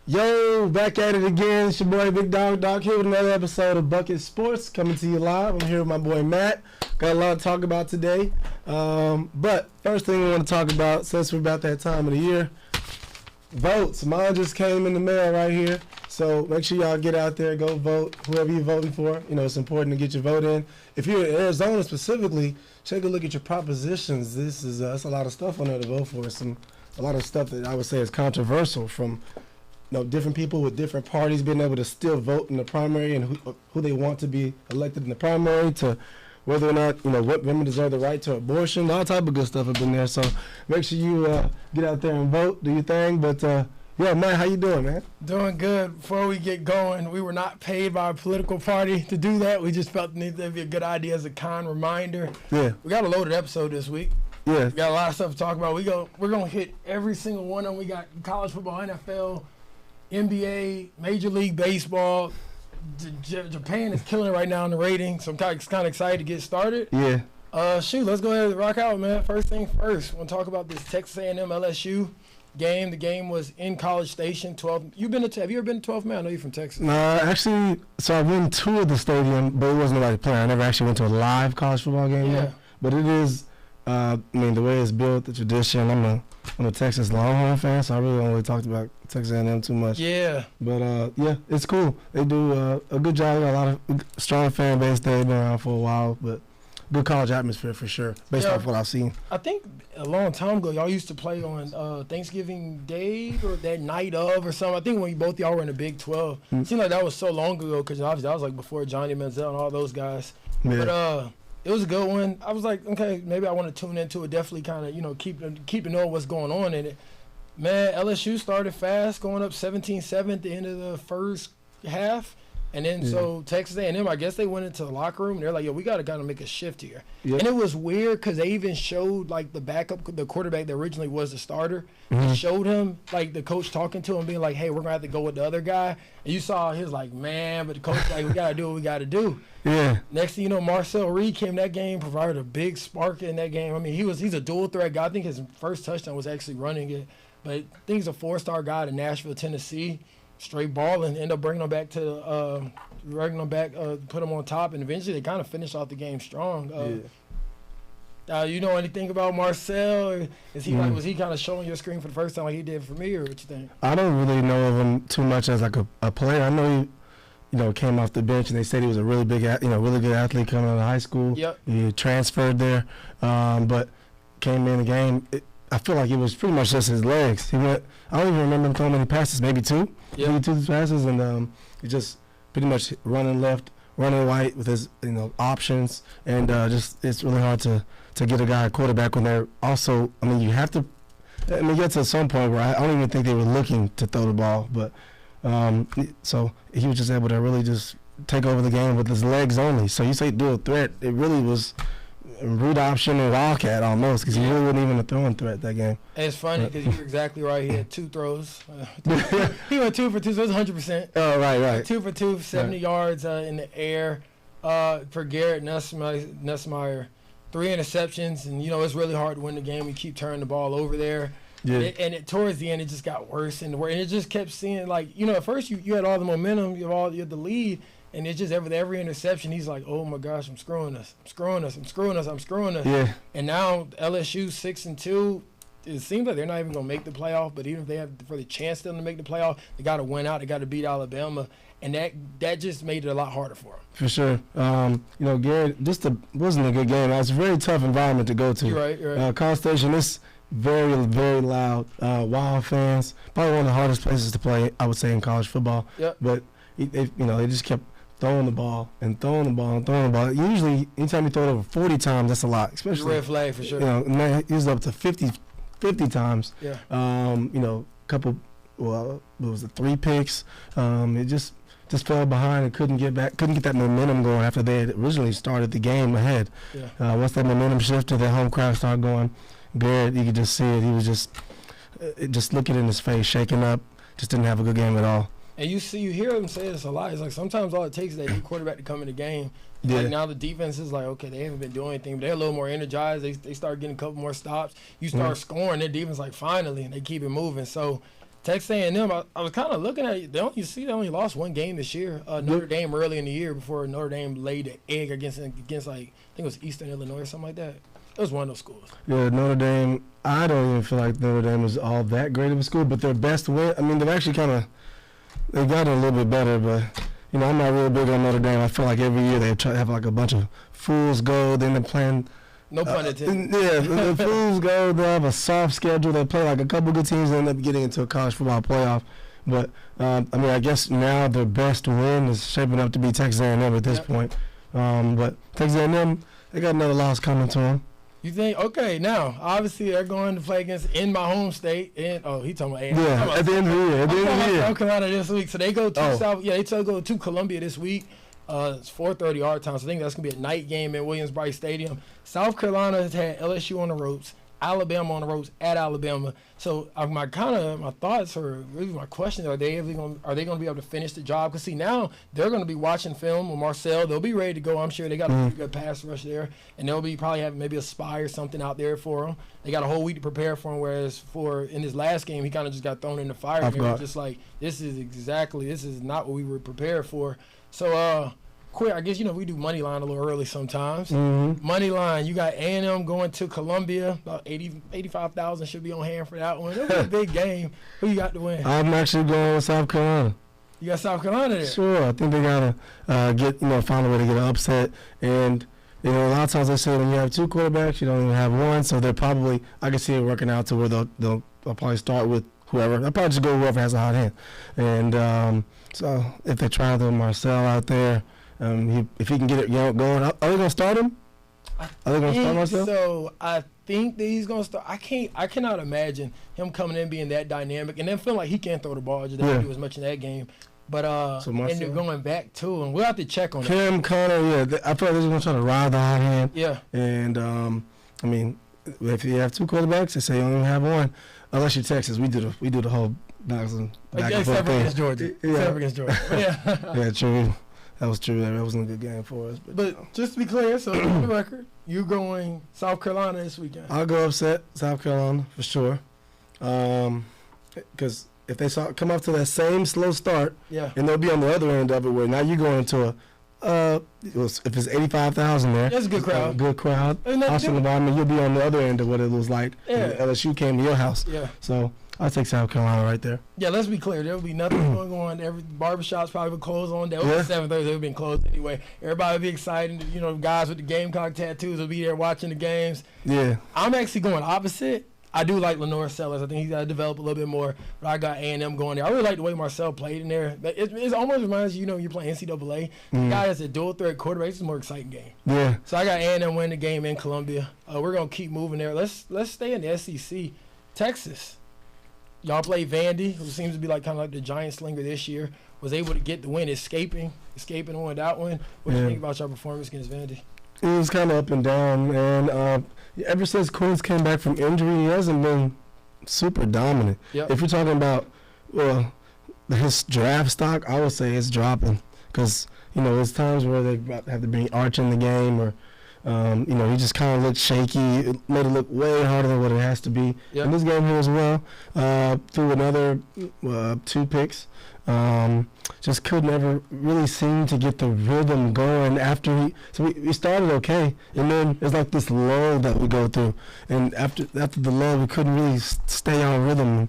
Yo, back at it again. It's your boy Big Dog here with another episode of Bucket Sports coming to you live. I'm here with my boy Matt. Got a lot to talk about today. But first thing we want to talk about, since we're about that time of the year, votes. Mine just came in the mail right here. So make sure y'all get out there, go vote, whoever you're voting for. You know, it's important to get your vote in. If you're in Arizona specifically, take a look at your propositions. This is that's a lot of stuff on there to vote for. A lot of stuff that I would say is controversial, from different people with different parties being able to still vote in the primary and who they want to be elected in the primary, to whether or not, what women deserve the right to abortion. All type of good stuff have been there. So make sure you get out there and vote, do your thing. But, yeah, Matt, how you doing, man? Doing good. Before we get going, we were not paid by a political party to do that. We just felt it would be a good idea as a kind reminder. Yeah. We got a loaded episode this week. Yeah. We got a lot of stuff to talk about. We're going to hit every single one of them. We got college football, NFL, NBA, Major League Baseball. Japan is killing it right now in the ratings, so I'm kind of excited to get started. Yeah. Let's go ahead and rock out, man. First thing first, we'll talk about this Texas A&M LSU game. The game was in College Station. Have you ever been to 12th Man? I know you're from Texas. Actually, so I went to the stadium, but it wasn't nobody playing. I never actually went to a live college football game yet. But it is, the way it's built, the tradition. I'm a Texas Longhorn fan, so I really don't really talk about Texas A&M too much. Yeah. But, it's cool. They do a good job. They got a lot of strong fan base. They've been around for a while, but good college atmosphere for sure, based off what I've seen. I think a long time ago, y'all used to play on Thanksgiving Day or that night of or something. I think when both y'all were in the Big 12. It seemed like that was so long ago, because obviously that was like before Johnny Manziel and all those guys. Yeah. But it was a good one. I was like, okay, maybe I want to tune into it. Definitely kind of, keep to know what's going on in it. Man, LSU started fast, going up 17-7 at the end of the first half. And then so Texas A&M, I guess they went into the locker room and they're like, yo, we got to kind of make a shift here. Yep. And it was weird because they even showed like the quarterback that originally was the starter. Mm-hmm. Showed him like the coach talking to him, being like, hey, we're going to have to go with the other guy. And you saw he was like, man, but the coach like, we got to do what we got to do. Yeah. Next thing you know, Marcel Reed came that game, provided a big spark in that game. I mean, he's a dual threat guy. I think his first touchdown was actually running it. But I think he's a 4-star guy to Nashville, Tennessee. Straight balling, end up bringing them back put them on top, and eventually they kind of finished off the game strong. You know anything about Marcel? Or was he kind of showing your screen for the first time like he did for me, or what you think? I don't really know of him too much as like a player. I know he, came off the bench, and they said he was a really big, really good athlete coming out of high school. Yep. He transferred there, but came in the game. I feel like it was pretty much just his legs. I don't even remember him throwing many passes, maybe two. Yep. Maybe 2 passes, and he just pretty much running left, running right with his options, and it's really hard to get a guy a quarterback when they're also. You have to. Get to some point where I don't even think they were looking to throw the ball, but so he was just able to really just take over the game with his legs only. So you say dual threat, it really was read option and wildcat almost, because he really wasn't even a throwing threat that game. And it's funny because you're exactly right. He had 2 throws. He went 2 for 2, so it was 100%. Oh, right. 2 for 2, 70 yards in the air for Garrett Nussmeier. 3 interceptions, and it's really hard to win the game. We keep turning the ball over there. Yeah. Towards the end, it just got worse and worse. And it just kept seeing, at first you had all the momentum, you had the lead. And it's just every interception, he's like, oh, my gosh, I'm screwing us. Yeah. And now LSU 6-2, it seems like they're not even going to make the playoff. But even if they have for the chance to make the playoff, they got to win out. They got to beat Alabama. And that just made it a lot harder for them. For sure. Garrett, wasn't a good game. It was a very tough environment to go to. You're right. College Station is very, very loud. Wild fans. Probably one of the hardest places to play, I would say, in college football. Yep. But, they just kept throwing the ball. Usually, anytime you throw it over 40 times, that's a lot. Especially red flag for sure. He was up to 50 times. Yeah. Couple. Well, it was 3 picks. It just fell behind and couldn't get that momentum going after they had originally started the game ahead. Yeah. Once that momentum shifted, the home crowd started going. Garrett, you could just see it. He was just looking in his face, shaking up. Just didn't have a good game at all. And you hear them say this a lot. It's like sometimes all it takes is that new quarterback to come in the game. Yeah. Like now the defense is like, okay, they haven't been doing anything, but they're a little more energized. They start getting a couple more stops. You start scoring, their defense like finally, and they keep it moving. So Texas A&M, I was kind of looking at it. They only lost one game this year. Notre Dame early in the year before Notre Dame laid the egg against like, I think it was Eastern Illinois or something like that. It was one of those schools. Yeah, Notre Dame, I don't even feel like Notre Dame is all that great of a school, but their best win, I mean, they've actually they got it a little bit better, but, you know, I'm not real big on Notre Dame. I feel like every year they try to have like a bunch of fools go, then they're playing. No pun intended. Yeah, the fools go, they have a soft schedule. They play like a couple good teams and end up getting into a college football playoff. But, I mean, I guess now their best win is shaping up to be Texas A&M at this point. But Texas A&M, they got another loss coming to them. You think, okay, now, obviously they're going to play against in my home state. He talking about A&M. Yeah, at the end of the year. South Carolina this week. So they go to they go to Columbia this week. It's 4:30 our time, so I think that's going to be a night game in Williams-Brice Stadium. South Carolina has had LSU on the ropes, Alabama on the ropes at Alabama. So my thoughts or really my question, are they going to be able to finish the job? Because see, now they're going to be watching film with Marcel. They'll be ready to go. I'm sure they got a pretty good pass rush there, and they'll be probably having maybe a spy or something out there for them. They got a whole week to prepare for him, whereas in his last game, he kind of just got thrown in the fire. And it was just like, this is not what we were prepared for. So, quick, I guess, we do money line a little early sometimes. Money line, you got A&M going to Columbia. About 85,000 should be on hand for that one. That'll be a big game. Who you got to win? I'm actually going with South Carolina. You got South Carolina there? Sure. I think they got to find a way to get an upset. And, a lot of times they say when you have two quarterbacks, you don't even have one. So they're probably, I can see it working out to where they'll probably start with whoever. They'll probably just go whoever has a hot hand. And so if they try the Marcel out there, if he can get it going, are they going to start him? Are they going to start Marcel? So I think that he's going to start. I cannot imagine him coming in being that dynamic and then feeling like he can't throw the ball. Just didn't do as much in that game. But and they're going back to him. We'll have to check on Cam Connor, I feel like they're going to try to ride the hot hand. Yeah. And I mean, if you have two quarterbacks, they say you only have one. Unless you're Texas, we do the whole back and forth thing. Against Georgia. Except against Georgia. Yeah. Yeah, true. That was true. That wasn't a good game for us. But just to be clear, so for the record, you going South Carolina this weekend? I'll go upset South Carolina for sure. Because if they come up to that same slow start, and they'll be on the other end of it, where now you go into if it's 85,000 there, that's a good crowd. Good crowd. Hostile environment. You'll be on the other end of what it was like. Yeah. When LSU came to your house. Yeah. So I'll take South Carolina right there. Yeah, let's be clear. There will be nothing going on. Every barbershop's probably been closed on. That was 7:30. They've been closed anyway. Everybody will be excited. Guys with the Gamecock tattoos will be there watching the games. Yeah. I'm actually going opposite. I do like Lenore Sellers. I think he's got to develop a little bit more. But I got A&M going there. I really like the way Marcel played in there. It almost reminds you, you're playing NCAA. The guy that's a dual threat quarterback. It's a more exciting game. Yeah. So I got A&M winning the game in Columbia. We're going to keep moving there. Let's stay in the SEC. Texas. Y'all play Vandy, who seems to be kind of like the giant slinger this year. Was able to get the win, escaping and win that one. What do you think about your performance against Vandy? It was kind of up and down, and ever since Queens came back from injury, he hasn't been super dominant. Yep. If you're talking about his draft stock, I would say it's dropping because there's times where they have to bring Arch in the game, or he just kind of looked shaky. It made it look way harder than what it has to be. Yep. In this game here as well, threw another 2 picks. Just could never really seem to get the rhythm going after we started okay, and then it's like this lull that we go through, and after the lull we couldn't really stay on rhythm,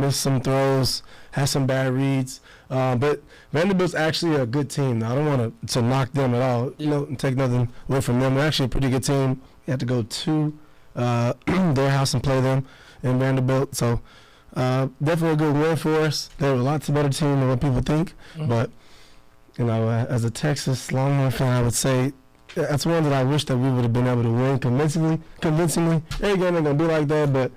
missed some throws, had some bad reads, but Vanderbilt's actually a good team. Now, I don't want to knock them at all, and take nothing away from them. They're actually a pretty good team. You have to go to their house and play them in Vanderbilt, so definitely a good win for us. They're a lot better team than what people think. But, as a Texas Longhorn fan, I would say that's one that I wish that we would have been able to win convincingly. Every game ain't going to be like that, but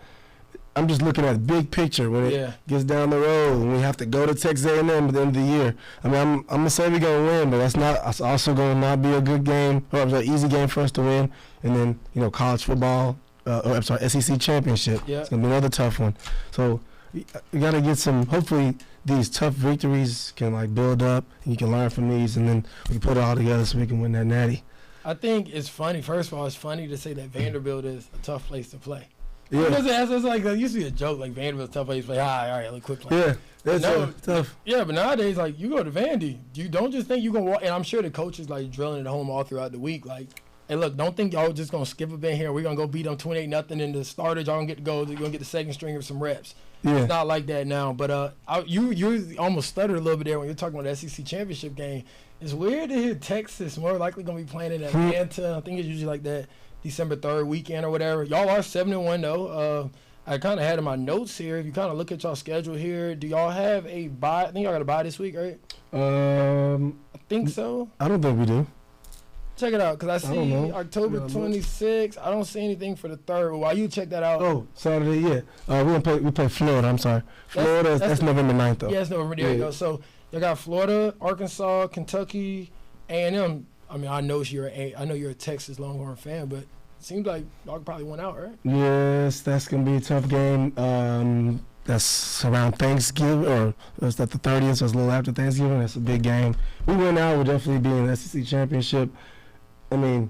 I'm just looking at the big picture when it gets down the road and we have to go to Texas A&M at the end of the year. I mean, I'm going to say we're going to win, but that's also going to not be a good game, or an easy game for us to win. And then, college football, SEC championship. Yep. It's going to be another tough one. So you got to get hopefully these tough victories can build up and you can learn from these, and then we can put it all together so we can win that natty. I think it's funny. First of all, it's funny to say that Vanderbilt is a tough place to play. Yeah. It's like it used to be a joke. Like Vanderbilt's tough. I used to play, all right, like quit playing. Yeah, that's tough. Yeah, but nowadays, like you go to Vandy, you don't just think you gonna walk. And I'm sure the coaches like drilling at home all throughout the week. Like, hey, look, don't think y'all just gonna skip a bit here. We're gonna go beat them 28-0 in the starters. Y'all gonna get to go. You're gonna get the second string of some reps. Yeah. It's not like that now. But you almost stuttered a little bit there when you're talking about the SEC championship game. It's weird to hear Texas more likely gonna be playing in Atlanta. I think it's usually like that December 3rd weekend or whatever. Y'all are 7-1 though. I kind of had in my notes here. If you kind of look at y'all schedule here, do y'all have a bye? I think y'all got a bye this week, right? I think so. I don't think we do. Check it out, because I see October 26th. I don't see anything for the 3rd. While you check that out. Oh, Saturday, yeah. We play Florida. I'm sorry. Florida. That's November 9th though. Yeah, it's November. There you go. So you got Florida, Arkansas, Kentucky, A&M. I mean, I know you're a Texas Longhorn fan, but it seems like y'all probably went out, right? Yes, that's gonna be a tough game. That's around Thanksgiving, or is that the 30th? So it's a little after Thanksgiving. That's a big game. We went out, we'll definitely be in the SEC championship. I mean,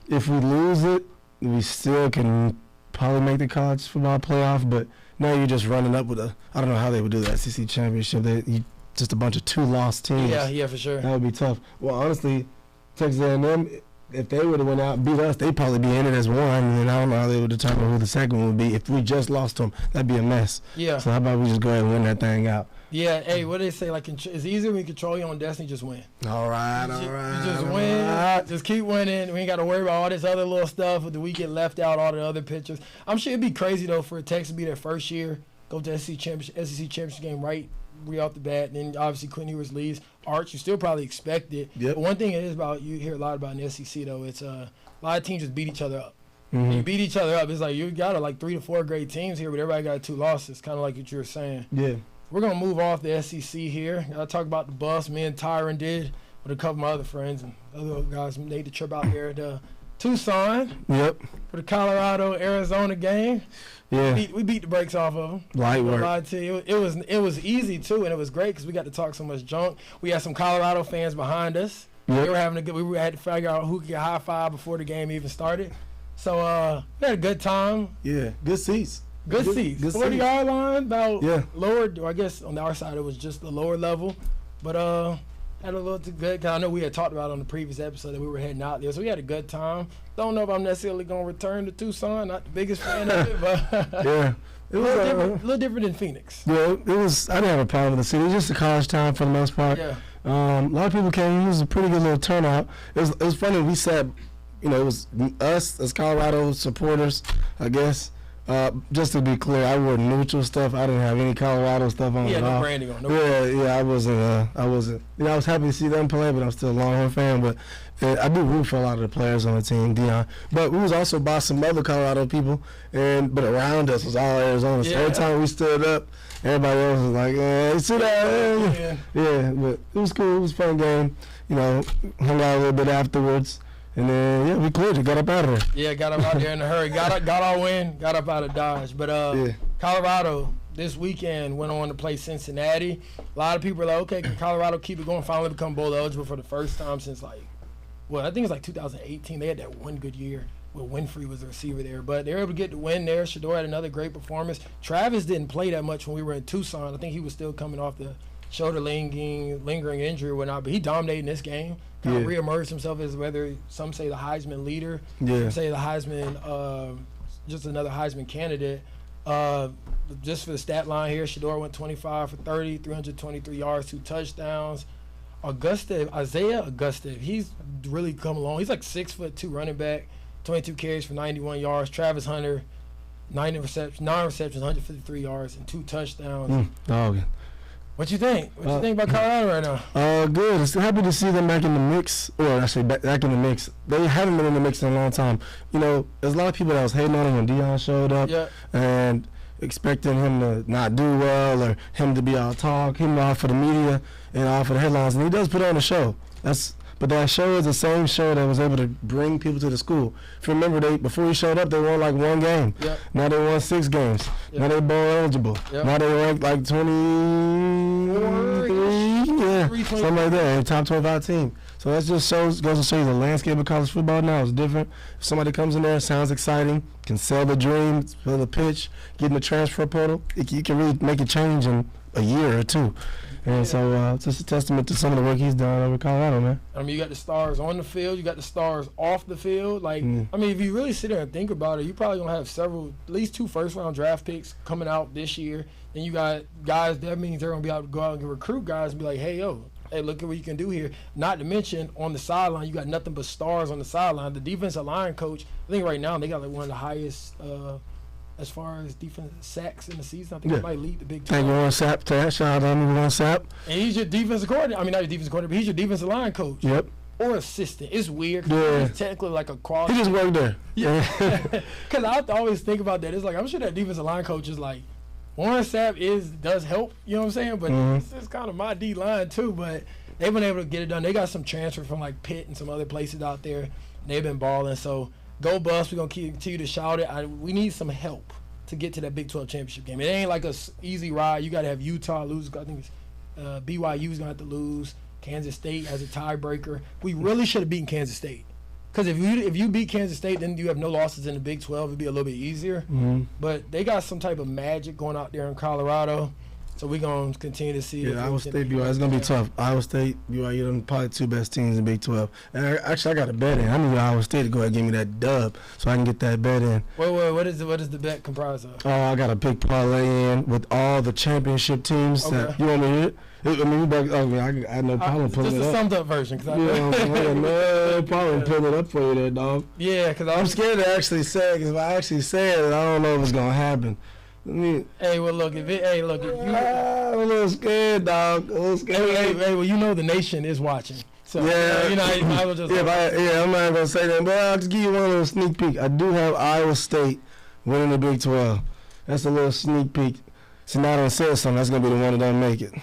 if we lose it, we still can probably make the college football playoff. But now you're just running up with I don't know how they would do the SEC championship. Just a bunch of 2-loss teams. Yeah, for sure. That would be tough. Well, honestly, Texas A&M, if they would have went out and beat us, they'd probably be in it as one. And I don't know how they would determine who the second one would be. If we just lost to them, that'd be a mess. Yeah. So how about we just go ahead and win that thing out? Yeah. Hey, what do they say? Like, it's easier when you control your own destiny. Just win. All right. You just win. Right. Just keep winning. We ain't got to worry about all this other little stuff. With the we get left out, all the other pitchers. I'm sure it'd be crazy though for Texas to be their first year, go to SEC championship game right off the bat. And then obviously Quinn Ewers leaves. Arch, you still probably expect it. Yep. But one thing it is about, you hear a lot about in the SEC though, it's a lot of teams just beat each other up. Mm-hmm. You beat each other up. It's like you got like 3 to 4 great teams here, but everybody got 2 losses. Kind of like what you were saying. Yeah. We're gonna move off the SEC here. I'll talk about the bus. Me and Tyren did with a couple of my other friends and other guys made the trip out there to Tucson. Yep. For the Colorado-Arizona game. Yeah. We beat the brakes off of them. Light work. I to you. It was easy too, and it was great because we got to talk so much junk. We had some Colorado fans behind us. Yep. They were having a good. We had to figure out who could get high five before the game even started. So we had a good time. Yeah. Good seats. Good seats. 40-yard line, about lower. I guess on our side it was just the lower level, but had a little too good. Cause I know we had talked about on the previous episode that we were heading out there, so we had a good time. Don't know if I'm necessarily gonna return to Tucson. Not the biggest fan of it, but yeah, it was a little different than Phoenix. Yeah, it was. I didn't have a problem with the city. It was just a college town for the most part. Yeah. A lot of people came. It was a pretty good little turnout. It was funny. We sat. It was us as Colorado supporters, I guess. Just to be clear, I wore neutral stuff. I didn't have any Colorado stuff on. Yeah, no branding on. I wasn't. I was happy to see them play, but I'm still a Longhorn fan. But I do root for a lot of the players on the team, Dion. But we was also by some other Colorado people, but around us was all Arizona. So every time we stood up, everybody else was like, "Hey, sit down." Yeah, but it was cool. It was a fun game. Hung out a little bit afterwards. And then, we cleared it, got up out of there. Yeah, got up out there in a hurry. Got our win, got up out of Dodge. But Colorado this weekend went on to play Cincinnati. A lot of people are like, okay, can Colorado keep it going? Finally become bowl eligible for the first time since I think it's like 2018. They had that one good year where Winfrey was the receiver there. But they were able to get the win there. Shador had another great performance. Travis didn't play that much when we were in Tucson. I think he was still coming off the shoulder lingering injury or whatnot. But he dominated in this game. Kind of reemerged himself as whether some say the Heisman leader, some say the Heisman, just another Heisman candidate. Just for the stat line here, Shador went 25 for 30, 323 yards, 2 touchdowns. Isaiah Augusta, he's really come along. He's like 6'2" running back, 22 carries for 91 yards. Travis Hunter, 9 receptions, 153 yards, and 2 touchdowns. Dog. What you think? What you think about Colorado right now? Good. It's happy to see them back in the mix, or actually back in the mix. They haven't been in the mix in a long time. There's a lot of people that was hating on him when Dion showed up, and expecting him to not do well or him to be all talk, him all for the media and all for the headlines. And he does put on a show. But that show is the same show that was able to bring people to the school. If you remember, before he showed up, they won like 1 game. Yep. Now they won 6 games. Yep. Now they bowl eligible. Yep. Now they ranked like 23, something like that, top 25 team. So that just goes to show you the landscape of college football now is different. If somebody comes in there, sounds exciting, can sell the dream, sell the pitch, get in the transfer portal, you can really make a change in a year or two. And so it's just a testament to some of the work he's done over Colorado, man. I mean, you got the stars on the field, you got the stars off the field. Like, I mean, if you really sit there and think about it, you probably gonna have at least 2 first-round draft picks coming out this year. Then you got guys. That means they're gonna be able to go out and recruit guys and be like, hey, look at what you can do here. Not to mention on the sideline, you got nothing but stars on the sideline. The defensive line coach, I think right now they got like one of the highest. As far as defensive sacks in the season, I think he might lead the Big 12. Thank you, Warren Sapp. Shout out to Warren Sapp. And he's your defensive coordinator. I mean, not your defensive coordinator, but he's your defensive line coach. Yep. Or assistant. It's weird. Yeah. He's technically like a quality. He just worked there. Yeah. Because I have to always think about that. It's like, I'm sure that defensive line coach is like, Warren Sapp does help, you know what I'm saying? But it's kind of my D-line too. But they've been able to get it done. They got some transfer from like Pitt and some other places out there. And they've been balling. So go Buffs. We're going to continue to shout it. We need some help to get to that Big 12 championship game. It ain't like a easy ride. You got to have Utah lose. I think it's BYU's going to have to lose. Kansas State as a tiebreaker. We really should have beaten Kansas State. Because if you beat Kansas State, then you have no losses in the Big 12. It'd be a little bit easier. But they got some type of magic going out there in Colorado. So we're going to continue to see. Yeah, Iowa State, BYU. It's going to be tough. Iowa State, BYU, them probably 2 best teams in Big 12. And actually, I got a bet in. I need Iowa State to go ahead and give me that dub so I can get that bet in. Wait, what is the bet comprised of? Oh, I got a big parlay in with all the championship teams. Okay. You want me to hear it? I had no problem pulling it up. Just a summed up version. Cause No problem pulling it up for you there, dog. Yeah, because I'm scared to actually say it, because if I actually say it, I don't know if it's going to happen. Hey, well, look, if you... I'm a little scared, dog. A little scared. Hey, well, you know the nation is watching. So, yeah. I was just... I'm not going to say that, but I'll just give you one little sneak peek. I do have Iowa State winning the Big 12. That's a little sneak peek. See, now I don't say something, that's going to be the one that don't make it.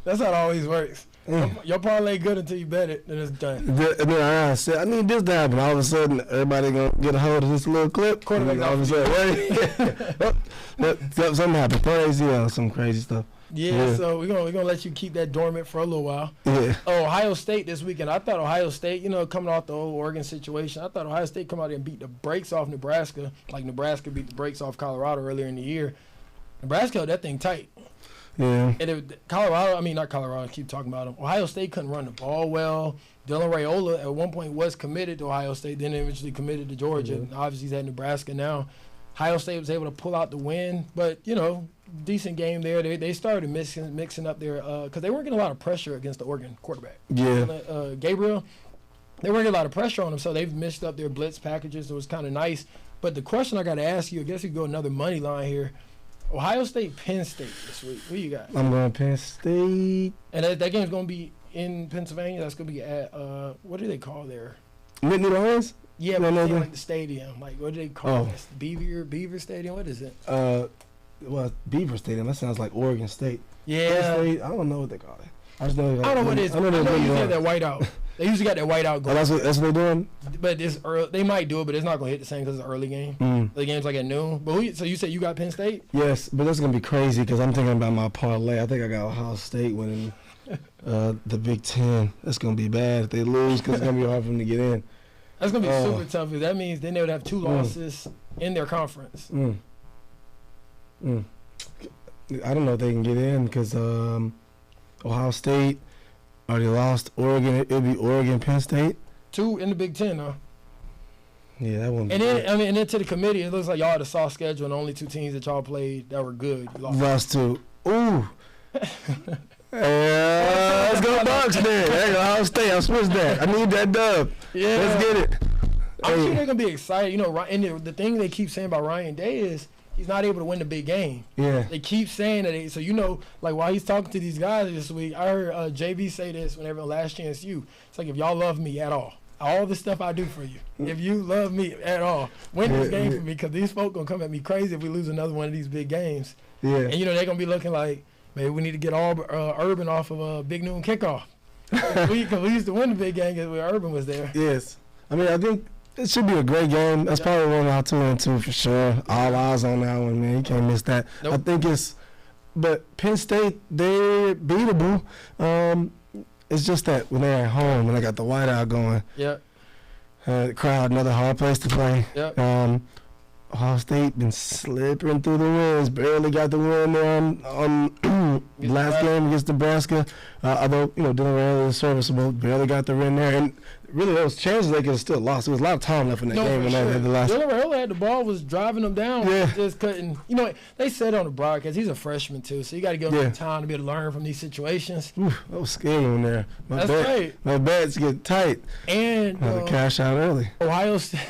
That's how it always works. Your parlay good until you bet it, then it's done. Then I said, I need this to happen. All of a sudden, everybody going to get a hold of this little clip. Quarterback all of a sudden, something happened. Poor ACL, some crazy stuff. Yeah, so we're gonna let you keep that dormant for a little while. Yeah. Ohio State this weekend. I thought Ohio State, coming off the old Oregon situation, I thought Ohio State come out there and beat the brakes off Nebraska, like Nebraska beat the brakes off Colorado earlier in the year. Nebraska held that thing tight. Yeah. And not Colorado, I keep talking about them. Ohio State couldn't run the ball well. Dylan Raiola at one point was committed to Ohio State, then eventually committed to Georgia. And obviously he's at Nebraska now. Ohio State was able to pull out the win, but, decent game there. They started mixing up their because they weren't getting a lot of pressure against the Oregon quarterback. Yeah. Gabriel, they weren't getting a lot of pressure on him, so they've mixed up their blitz packages. It was kind of nice. But the question I got to ask you, I guess we go another money line here. Ohio State, Penn State this week. Who you got? I'm going Penn State. And that game's going to be in Pennsylvania. That's going to be at, what do they call there? Nittany Lions? Yeah, but like the stadium. Like, what do they call it? Beaver Stadium? What is it? Beaver Stadium. That sounds like Oregon State. Yeah. State, I don't know what they call it. I don't know what it is. I know they usually have that white out. They usually got that white out going. Oh, that's what they're doing? But it's early. They might do it, but it's not going to hit the same because it's an early game. The game's like at noon. But so you said you got Penn State? Yes, but that's going to be crazy because I'm thinking about my parlay. I think I got Ohio State winning the Big Ten. That's going to be bad if they lose because it's going to be hard for them to get in. That's going to be super tough because that means then they would have 2 losses in their conference. I don't know if they can get in because Ohio State already lost. Oregon, it'll be Oregon, Penn State. 2 in the Big Ten, huh? Yeah, that one. And then to the committee, it looks like y'all had a soft schedule and the only 2 teams that y'all played that were good. Lost 2. Ooh. Let's go Bucks then. There you go, Ohio State. I'll switch that. I need that dub. Yeah. Let's get it. I'm sure they're going to be excited. And the thing they keep saying about Ryan Day is he's not able to win the big game. Yeah. They keep saying that. So, while he's talking to these guys this week, I heard JB say this whenever Last Chance U. It's like, if y'all love me at all the stuff I do for you, if you love me at all, win this game for me because these folk going to come at me crazy if we lose another one of these big games. Yeah. And, they're going to be looking like, maybe we need to get Urban off of a big noon kickoff. we used to win the big game when Urban was there. Yes. I mean, I think it should be a great game. That's probably one out 2-2 for sure. All eyes on that one, man. You can't miss that. Nope. I think but Penn State, they're beatable. it's just that when they're at home, when they got the whiteout going, Yep. The crowd, another hard place to play. Yep. Ohio State been slipping through the wins. Barely got the win there on last game against Nebraska. Although, Dylan Raiola is serviceable, barely got the win there. And really, there was chances they could have still lost. There was a lot of time left in that game when they had the last. Dylan Raiola had the ball, was driving them down. Yeah. Just couldn't. They said on the broadcast, he's a freshman too, so you got to give him time to be able to learn from these situations. Oof, that was scary in there. That's right. My bets get tight. And had to cash out early. Ohio State,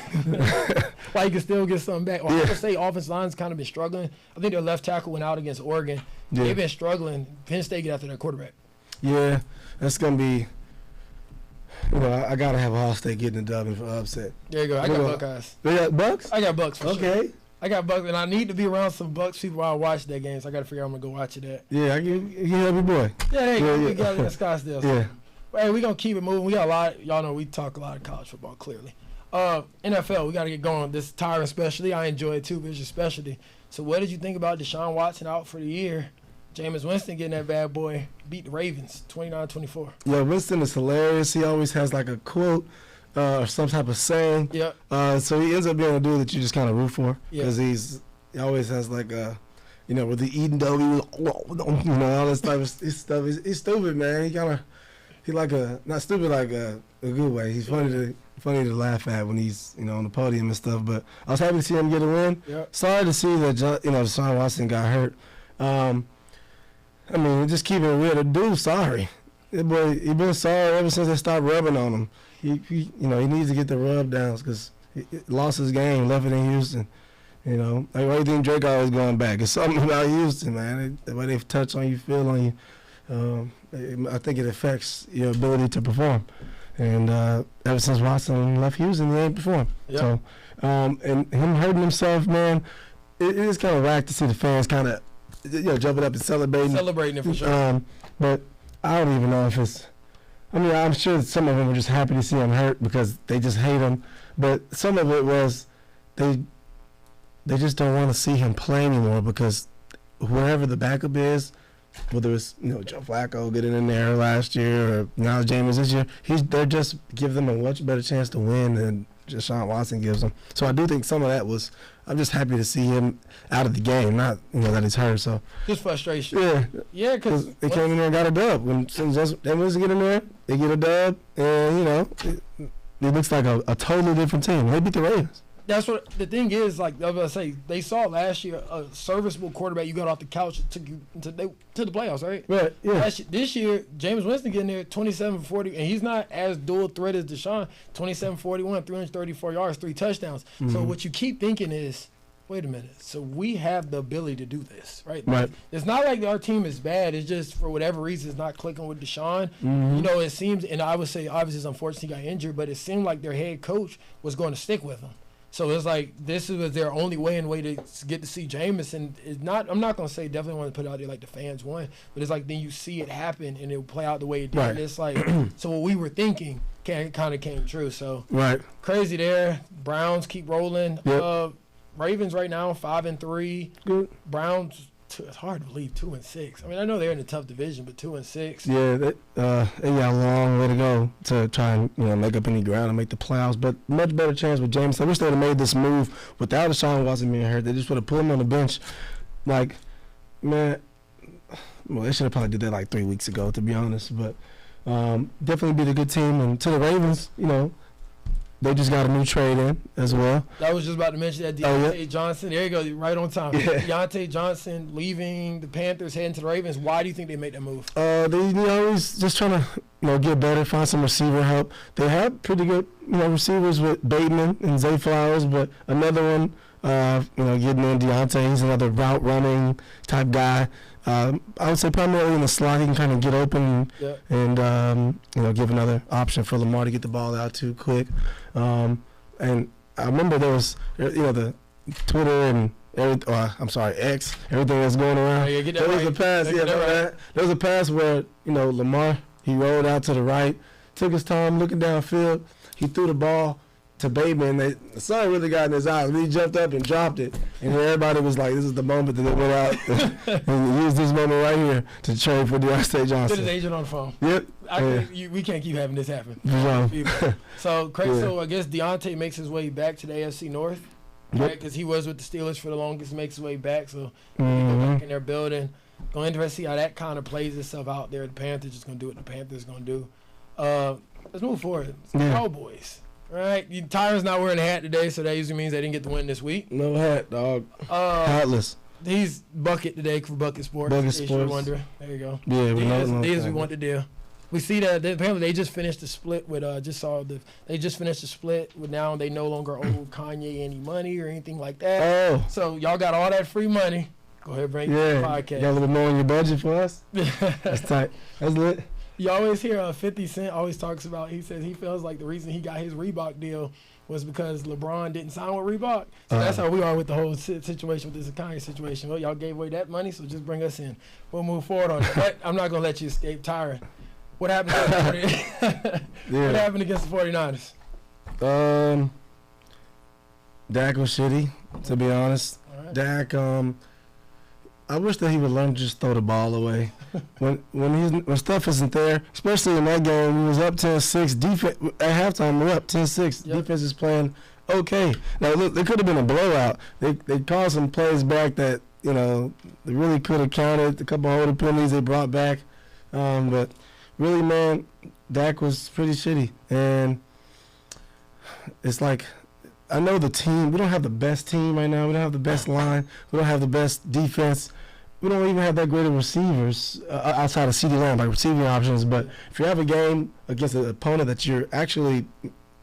like, can still get something back. Ohio State offensive line's kind of been struggling. I think their left tackle went out against Oregon. Yeah. They've been struggling. Penn State get after their quarterback. Yeah, that's gonna be. I gotta have Ohio State getting the dub for upset. There you go. I got Buckeyes. They got Bucks? I got Bucks. For sure. I got Bucks, and I need to be around some Bucks people while I watch that game. So I got to figure out I'm gonna go watch it at. Yeah, you help your boy. Yeah, there you go. We got it in Scottsdale. So. Yeah. Hey, we gonna keep it moving. We got a lot. Y'all know we talk a lot of college football. Clearly, NFL. We got to get going. This Tyren specialty. I enjoy it too, but it's your specialty. So what did you think about Deshaun Watson out for the year? Jameis Winston getting that bad boy, beat the Ravens 29-24. Yeah, Winston is hilarious. He always has like a quote or some type of saying. Yeah. So he ends up being a dude that you just kind of root for because Yeah. he always has like a, with the eating dough, all this type of stuff. He's stupid, man. He like not stupid like a good way. He's funny to laugh at when he's on the podium and stuff. But I was happy to see him get a win. Yep. Sorry to see that Deshaun Watson got hurt. Just keeping it real. The dude, sorry. That boy, he been sorry ever since they started rubbing on him. He needs to get the rub downs because he lost his game, left it in Houston. Like why you think Drake always going back? It's something about Houston, man. The way they touch on you, feel on you. I think it affects your ability to perform. And ever since Watson left Houston, he ain't performed. Yep. So, and him hurting himself, man, it is kind of whack to see the fans kind of jumping up and celebrating it for sure. But I don't even know if it's. I'm sure that some of them were just happy to see him hurt because they just hate him. But some of it was they just don't want to see him play anymore because whoever the backup is, whether it's Joe Flacco getting in there last year or now Jameis this year, they just give them a much better chance to win than Deshaun Watson gives them. So I do think some of that was. I'm just happy to see him out of the game, not that he's hurt. So just frustration. Yeah, because they came in there and got a dub. When they was get in there, they get a dub, and it looks like a totally different team. They beat the Ravens. That's what the thing is. Like I was about to say, they saw last year a serviceable quarterback. You got off the couch and took you to the playoffs, right? Right. Yeah. This year, Jameis Winston getting there 27-40, and he's not as dual threat as Deshaun. 27-41, 334 yards, 3 touchdowns. Mm-hmm. So what you keep thinking is, wait a minute. So we have the ability to do this, right? Right. It's not like our team is bad. It's just for whatever reason it's not clicking with Deshaun. Mm-hmm. It seems, and I would say obviously it's unfortunate he got injured, but it seemed like their head coach was going to stick with him. So it's like this was their only way to get to see Jameis, and it's not. I'm not gonna say definitely want to put it out there like the fans won, but it's like then you see it happen and it will play out the way it did. Right. It's like so what we were thinking kind of came true. So right, crazy there. Browns keep rolling. Yep. Ravens right now 5-3. Good. Browns. It's hard to believe 2-6. I know they're in a tough division, but 2-6. Yeah, they got a long way to go to try and make up any ground and make the playoffs. But much better chance with James. I wish they would have made this move without Deshaun Watson being hurt. They just would have put him on the bench. Like, man, well, they should have probably did that like 3 weeks ago, to be honest. But definitely beat a good team. And to the Ravens, they just got a new trade in as well. I was just about to mention that Deontay Johnson. There you go, right on time. Yeah. Deontay Johnson leaving the Panthers, heading to the Ravens. Why do you think they made that move? They always just trying to get better, find some receiver help. They have pretty good receivers with Bateman and Zay Flowers, but another one, getting in Deontay. He's another route running type guy. I would say primarily in the slot, he can kind of get open and give another option for Lamar to get the ball out too quick. And I remember there was the Twitter and X, everything that's going around. Yeah, get that there was right. a pass, there was a pass where Lamar, he rolled out to the right, took his time looking downfield. He threw the ball to Bateman. The sun really got in his eyes. He jumped up and dropped it, and everybody was like, "This is the moment that they went out and used this moment right here to trade for Deontay Johnson." Did his agent on the phone? Yep. We can't keep having this happen. Yeah. So crazy. So I guess Deontay makes his way back to the AFC North, right? Because he was with the Steelers for the longest. Makes his way back, so he go back in their building. Going to see how that kind of plays itself out there. The Panthers just gonna do what the Panthers gonna do. Let's move forward. Cowboys. Right, Tyron's not wearing a hat today, so that usually means they didn't get the win this week. No hat, dog. Hatless. He's Bucket today for Bucket Sports. Bucket Sports. Wonder. There you go. Yeah, we want the deal. We see that apparently they just finished the split with. They just finished the split with. Now they no longer owe Kanye any money or anything like that. Oh, so y'all got all that free money. Go ahead, bring the podcast. Got a little more in your budget for us. That's tight. That's lit. You always hear 50 Cent always talks about, he says he feels like the reason he got his Reebok deal was because LeBron didn't sign with Reebok. So that's how we are with the whole situation with this Kanye situation. Well, y'all gave away that money, so just bring us in. We'll move forward on it. But I'm not going to let you escape Tyren. What happened What happened against the 49ers? Dak was shitty, to be honest. Right. Dak, I wish that he would learn to just throw the ball away. when stuff isn't there, especially in that game, he was up 10-6. Defense at halftime, we're up 10-6. Yep. Defense is playing okay. Now look, it could have been a blowout. They called some plays back that they really could have counted. A couple holding penalties they brought back, but really, man, Dak was pretty shitty. And it's like, I know the team, we don't have the best team right now. We don't have the best line. We don't have the best defense. We don't even have that great of receivers outside of CeeDee Lamb, like receiving options. But if you have a game against an opponent that you're actually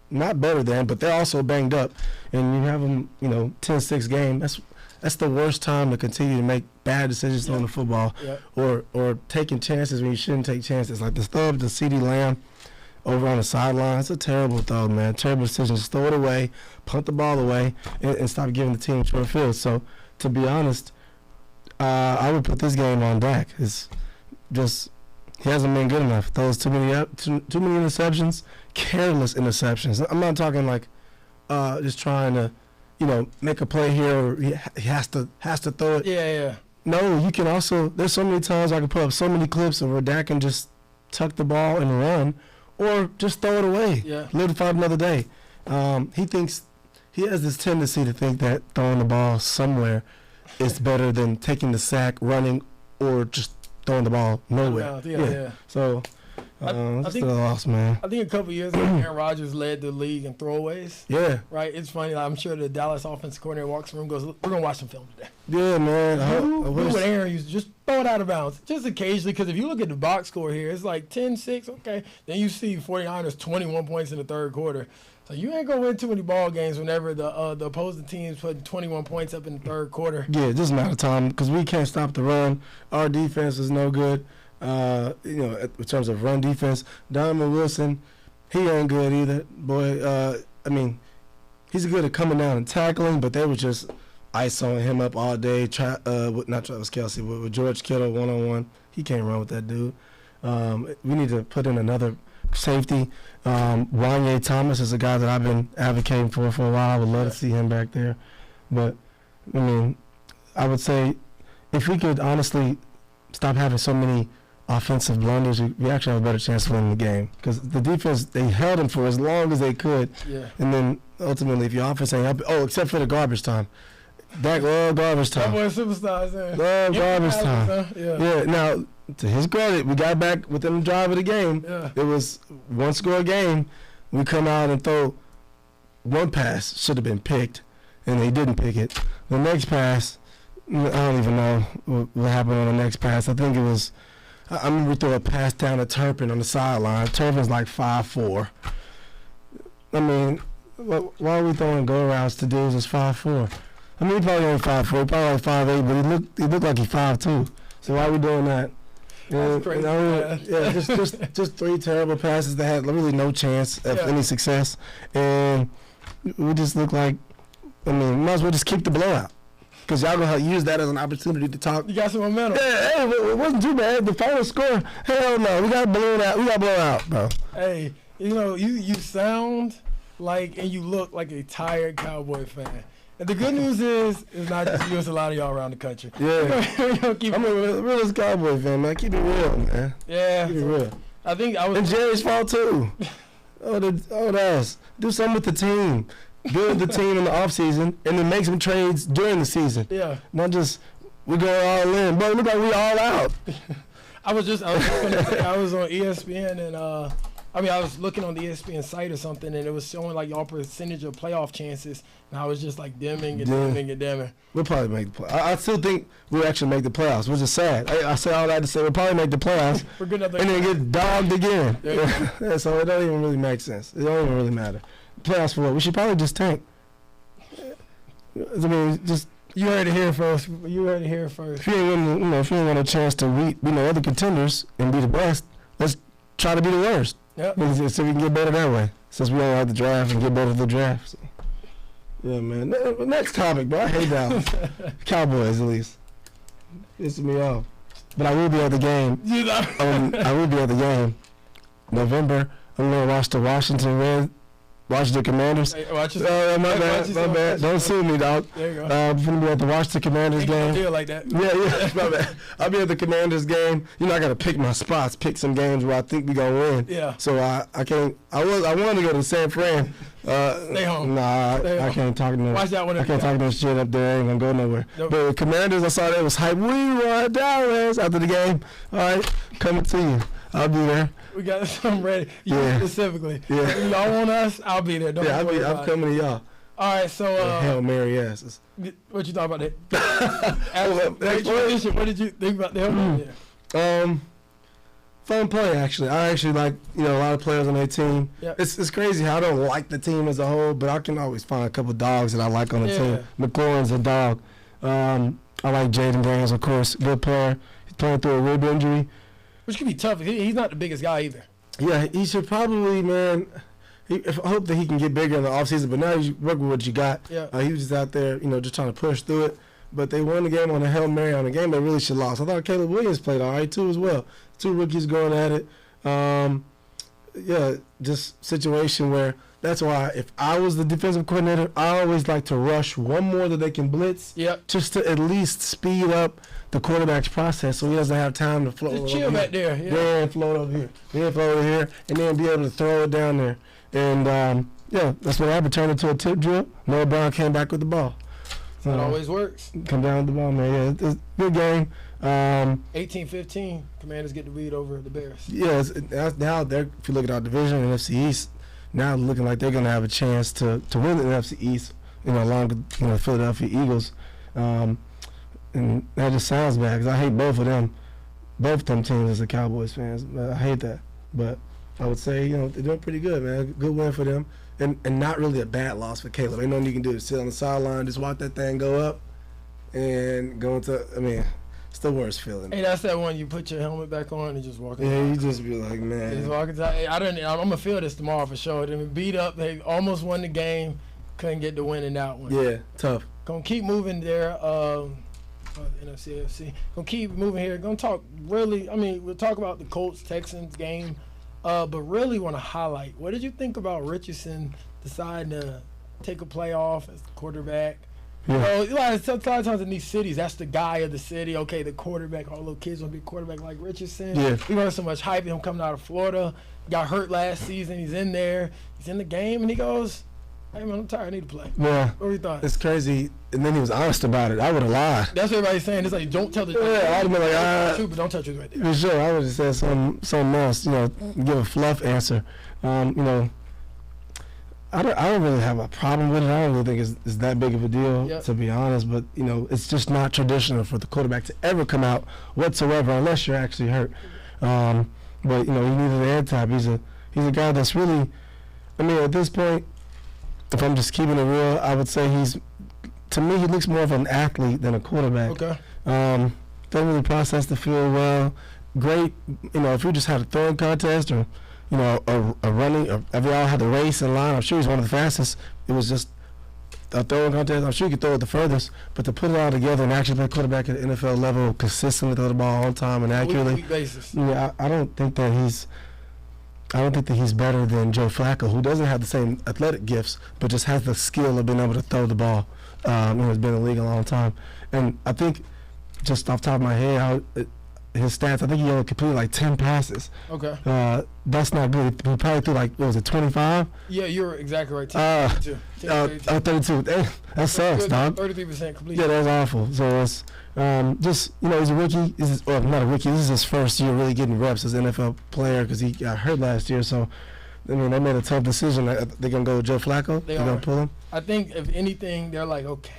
not better than, but they're also banged up, and you have them, 10-6 game, that's the worst time to continue to make bad decisions on the football or taking chances when you shouldn't take chances. Like the throw to CeeDee Lamb over on the sideline, it's a terrible throw, man. Terrible decision. Just throw it away, punt the ball away, and stop giving the team short field. So, to be honest, I would put this game on Dak. It's just he hasn't been good enough. Throws too many interceptions, careless interceptions. I'm not talking like just trying to, make a play here or he has to throw it. Yeah. No, you can also. There's so many times I can put up so many clips of where Dak can just tuck the ball and run. Or just throw it away. Yeah. Live to fight another day. He has this tendency to think that throwing the ball somewhere is better than taking the sack, running, or just throwing the ball nowhere. Yeah. So, I think still lost, man. I think a couple years ago, Aaron Rodgers led the league in throwaways. Yeah. Right? It's funny. I'm sure the Dallas offensive coordinator walks in the room and goes, we're going to watch some film today. Yeah, man. Who would Aaron use? Just throw it out of bounds. Just occasionally, because if you look at the box score here, it's like 10-6, okay. Then you see 49ers 21 points in the third quarter. So you ain't going to win too many ball games whenever the opposing team's putting 21 points up in the third quarter. Yeah, it doesn't matter time because we can't stop the run. Our defense is no good. In terms of run defense, Donovan Wilson, he ain't good either. Boy, he's good at coming down and tackling, but they were just isoing him up all day. Not Travis Kelce, but with George Kittle one-on-one. He can't run with that dude. We need to put in another safety. Wanye Thomas is a guy that I've been advocating for a while. I would love to see him back there. But, I would say if we could honestly stop having so many offensive blunders, we actually have a better chance of winning the game. Because the defense, they held him for as long as they could. Yeah. And then ultimately, if your offense ain't helping, except for the garbage time. Dak love garbage time. That boy superstars, man. Love garbage time. Yeah. Now, to his credit, we got back within the drive of the game. Yeah. It was one score game. We come out and throw one pass, should have been picked, and they didn't pick it. The next pass, I don't even know what happened on the next pass. I think it was, I remember we threw a pass down to Turpin on the sideline. Turpin's like 5'4". Why are we throwing go routes to dudes that's 5'4"? He probably ain't 5'4", he probably like 5'8", but he looked like he's 5'2". So why are we doing that? That's crazy. Just three terrible passes that had really no chance of any success, and we just look like, might as well just kick the blowout. Because y'all gonna use that as an opportunity to talk. You got some momentum. Yeah, it wasn't too bad. The final score, hell no, we got blown out. We got blown out, bro. Hey, you sound and you look like a tired Cowboy fan. And the good news is, it's not just you, it's a lot of y'all around the country. Yeah. I'm a realist Cowboy fan, man. Keep it real, man. Yeah. Keep it real. I think I was. And Jerry's fault, too. That's. Do something with the team. Build the team in the offseason and then make some trades during the season. Yeah. Not just, we go all in. But it look like we all out. I was on ESPN and I was looking on the ESPN site or something and it was showing like y'all percentage of playoff chances and I was just like dimming. We'll probably make the playoffs. I still think we'll actually make the playoffs, which is sad. I say all that to say we'll probably make the playoffs We're good at and then get dogged again. Yeah, so it don't even really make sense. It don't even really matter. Playoffs for what? We should probably just tank. I mean, just. You heard it here first. If you ain't want a chance to beat other contenders and be the best, let's try to be the worst. Yep. So we can get better that way. Since we don't have the draft and get better at the draft. So. Yeah, man. Next topic, bro. I hate Dallas. Cowboys, at least. Pisses me off. But I will be at the game. I will be at the game. November. I'm going to watch the Washington Commanders. Hey, watch my bad. Don't sue me, dog. There you go. I'm going to be at the Washington Commanders game. Deal like that. Yeah, my bad. I'll be at the Commanders game. I got to pick my spots, pick some games where I think we going to win. Yeah. So I can't. I wanted to go to San Fran. Stay home. Nah, I can't talk no. Watch that one. I can't talk no shit up there. I ain't going to go nowhere. Nope. But the Commanders, I saw that was hype. We won Dallas after the game. All right, coming to you. I'll be there. We got something ready. Specifically. Yeah. If y'all want us, I'll be there. I'm coming to y'all. All right, so Hail Mary asses. What you thought about that? What did you think about the Hail Mary? Fun play actually. I actually like a lot of players on their team. Yep. It's crazy how I don't like the team as a whole, but I can always find a couple dogs that I like on the team. McLaurin's a dog. I like Jaden Daniels, of course, good player. He's playing through a rib injury. Which can be tough. He's not the biggest guy either. Yeah, he should probably, man. I hope that he can get bigger in the offseason, but now you work with what you got. Yeah. He was just out there, just trying to push through it. But they won the game on a Hail Mary on a game they really should have lost. I thought Caleb Williams played all right, too, as well. Two rookies going at it. Just situation where that's why if I was the defensive coordinator, I always like to rush one more that they can blitz. Yep. Just to at least speed up the quarterback's process so he doesn't have time to float. Just chill back there. Yeah, float over here. Then float over here. And then be able to throw it down there. And, that's what happened. Turned into a tip drill. Noah Brown came back with the ball. That always works. Come down with the ball, man. Yeah, it's a good game. 18-15, Commanders get the lead over the Bears. Yeah, now if you look at our division, NFC East, now looking like they're going to have a chance to win the NFC East, along with Philadelphia Eagles. And that just sounds bad because I hate both them teams as a Cowboys fans. I hate that. But I would say, they're doing pretty good, man. Good win for them. And not really a bad loss for Caleb. Ain't nothing you can do. Sit on the sideline, just watch that thing go up and go into, it's the worst feeling. Hey, that's that one you put your helmet back on and just walk inside. Yeah, you just be like, man. Just walk inside. Hey, I'm going to feel this tomorrow for sure. They beat up. They almost won the game. Couldn't get the win in that one. Yeah, tough. Going to keep moving there. NFC, AFC. Going to keep moving here. Going to talk really, we'll talk about the Colts-Texans game. But really want to highlight, what did you think about Richardson deciding to take a play off as the quarterback? Yeah. Sometimes in these cities, that's the guy of the city. Okay, the quarterback, all little kids want to be a quarterback like Richardson. Yeah. We heard so much hype of him coming out of Florida. Got hurt last season. He's in there. He's in the game, and he goes, hey, man, I'm tired. I need to play. Yeah. What were you thought? It's crazy. And then he was honest about it. I would have lied. That's what everybody's saying. It's like, don't tell the truth. Yeah, I'd have been like, truth, but don't tell the truth right there. For sure. I would have said something else, give a fluff answer. I don't really have a problem with it. I don't really think it's that big of a deal, to be honest. But, it's just not traditional for the quarterback to ever come out whatsoever unless you're actually hurt. But, he needed an air tap. He's a guy that's really, at this point, if I'm just keeping it real, I would say to me, he looks more of an athlete than a quarterback. Okay. Doesn't really process the field well. Great, if we just had a throwing contest or, a running, or if we all had the race in line, I'm sure he's one of the fastest. It was just a throwing contest. I'm sure he could throw it the furthest. But to put it all together and actually play quarterback at the NFL level, consistently throw the ball on time and accurately. Week basis. Yeah, I don't think that he's I don't think that he's better than Joe Flacco, who doesn't have the same athletic gifts, but just has the skill of being able to throw the ball. Has been in the league a long time. And I think, just off the top of my head, his stats, I think he only completed like 10 passes. Okay. That's not good. He probably threw like, what was it, 25? Yeah, you're exactly right. 32. 32. That sucks, dog. 33% completion. Yeah, that's awful. So it's just, he's a rookie. Not a rookie. This is his first year really getting reps as an NFL player because he got hurt last year. So, I mean, they made a tough decision. They're going to go with Joe Flacco. They're going to pull him. I think, if anything, they're like, okay,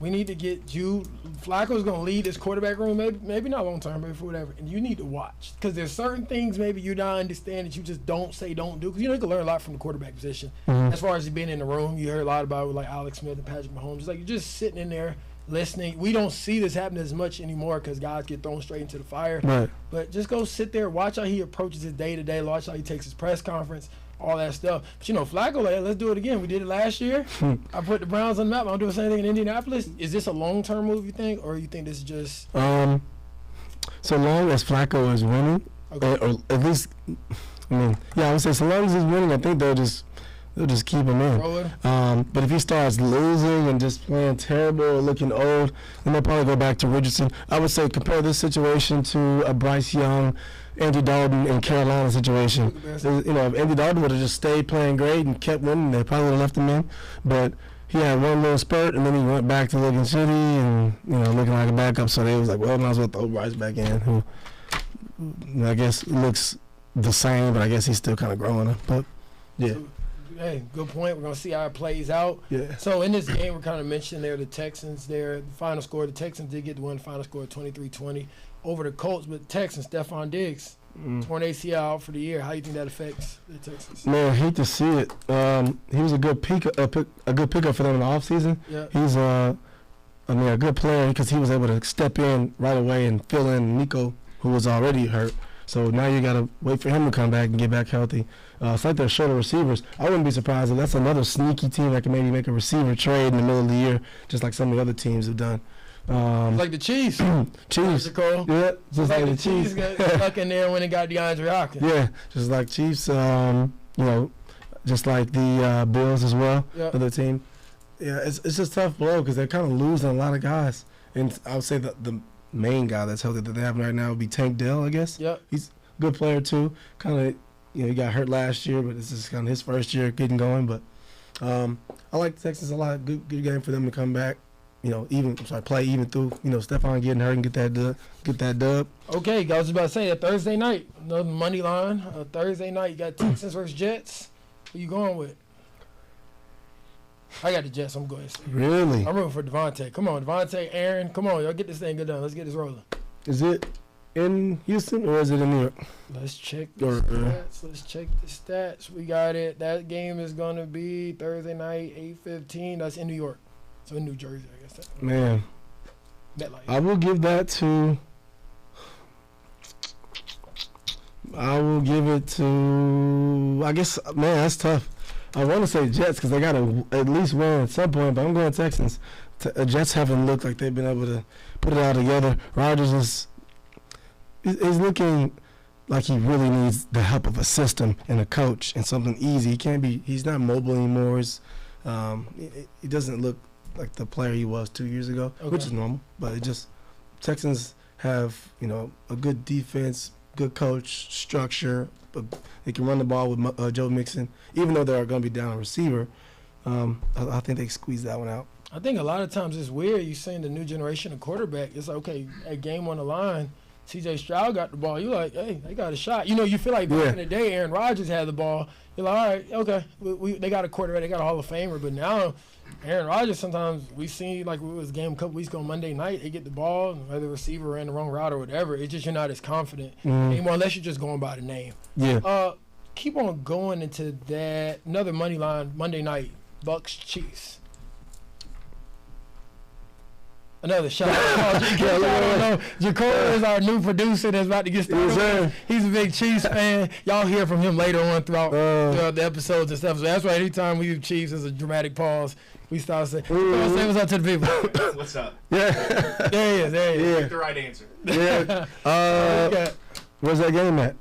we need to get you. Flacco's going to lead this quarterback room, maybe not long term, maybe for whatever. And you need to watch. Because there's certain things maybe you don't understand that you just don't do. Because you can learn a lot from the quarterback position. Mm-hmm. As far as being in the room, you heard a lot about it with like Alex Smith and Patrick Mahomes. It's like you're just sitting in there listening. We don't see this happen as much anymore because guys get thrown straight into the fire. Right. But just go sit there, watch how he approaches his day-to-day, watch how he takes his press conference, all that stuff. But Flacco, like, let's do it again. We did it last year. I put the Browns on the map. I'm doing the same thing in Indianapolis. Is this a long-term move, you think, or you think this is just? So long as Flacco is winning, okay. or at least, I would say so long as he's winning, I think they'll just keep him in. But if he starts losing and just playing terrible or looking old, then they'll probably go back to Richardson. I would say compare this situation to a Bryce Young, Andy Dalton in Carolina situation. If Andy Dalton would have just stayed playing great and kept winning, they probably would have left him in. But he had one little spurt, and then he went back to looking shitty and looking like a backup. So they was like, well, might as well throw Bryce back in, who I guess looks the same, but I guess he's still kind of growing up. But yeah. Hey, good point. We're going to see how it plays out. Yeah. So, in this game, we're kind of mentioning there the Texans there. The final score, the Texans did get the win, final score 23-20 over the Colts. But Texans, Stephon Diggs, torn ACL out for the year. How do you think that affects the Texans? Man, I hate to see it. He was a good pickup for them in the offseason. Yeah. He's a good player because he was able to step in right away and fill in Nico, who was already hurt. So now you got to wait for him to come back and get back healthy. It's like they're short of receivers. I wouldn't be surprised if that's another sneaky team that can maybe make a receiver trade in the middle of the year, just like some of the other teams have done. Like the Chiefs. Chiefs. Yeah, just like the Chiefs got stuck in there when they got DeAndre Hopkins. Yeah, just like Chiefs, just like the Bills as well, other team. Yeah, it's just tough blow because they're kind of losing a lot of guys. And I would say that the main guy that's healthy that they have right now would be Tank Dell, I guess. Yeah. He's a good player too. Kind of, he got hurt last year, but this is kind of his first year getting going. But I like the Texans a lot. Good game for them to come back. Play even through, Stephon getting hurt and get that dub. Okay, I was about to say, Thursday night, another money line. Thursday night, you got Texans versus Jets. Who you going with? I got the Jets. I'm going. Really? I'm rooting for Devontae. Come on, Devontae, Aaron. Come on, y'all get this thing done. Let's get this rolling. Is it in Houston or is it in New York? Let's check the stats. Let's check the stats. We got it. That game is going to be Thursday night, 8:15. That's in New York. So in New Jersey, I guess. Man. MetLife. I will give that to... I will give it to... I guess, man, that's tough. I want to say Jets because they got to at least win at some point, but I'm going Texans. Jets haven't looked like they've been able to put it all together. Rodgers is looking like he really needs the help of a system and a coach and something easy. He's not mobile anymore. He doesn't look like the player he was 2 years ago, which is normal. But Texans have, a good defense, good coach, structure, but they can run the ball with Joe Mixon. Even though they're going to be down a receiver, I think they squeeze that one out. I think a lot of times it's weird. You're saying the new generation of quarterback. It's like, okay, a game on the line, C.J. Stroud got the ball. You're like, hey, they got a shot. You feel like back in the day, Aaron Rodgers had the ball. You're like, all right, okay, they got a quarterback, they got a Hall of Famer. But now, Aaron Rodgers, sometimes we see, like it was a game a couple weeks ago Monday night, they get the ball, whether the receiver ran the wrong route or whatever. It's just you're not as confident anymore unless you're just going by the name. Yeah. Keep on going into that. Another money line, Monday night, Bucks Chiefs. Another shout out. Jacob is our new producer that's about to get started. He's a big Chiefs fan. Y'all hear from him later on throughout the episodes and stuff. So that's why anytime we do Chiefs, there's a dramatic pause. We start saying, say what's up to the people. What's up? Yeah. There he is. Yeah. Pick the right answer. Yeah. Where's that game at?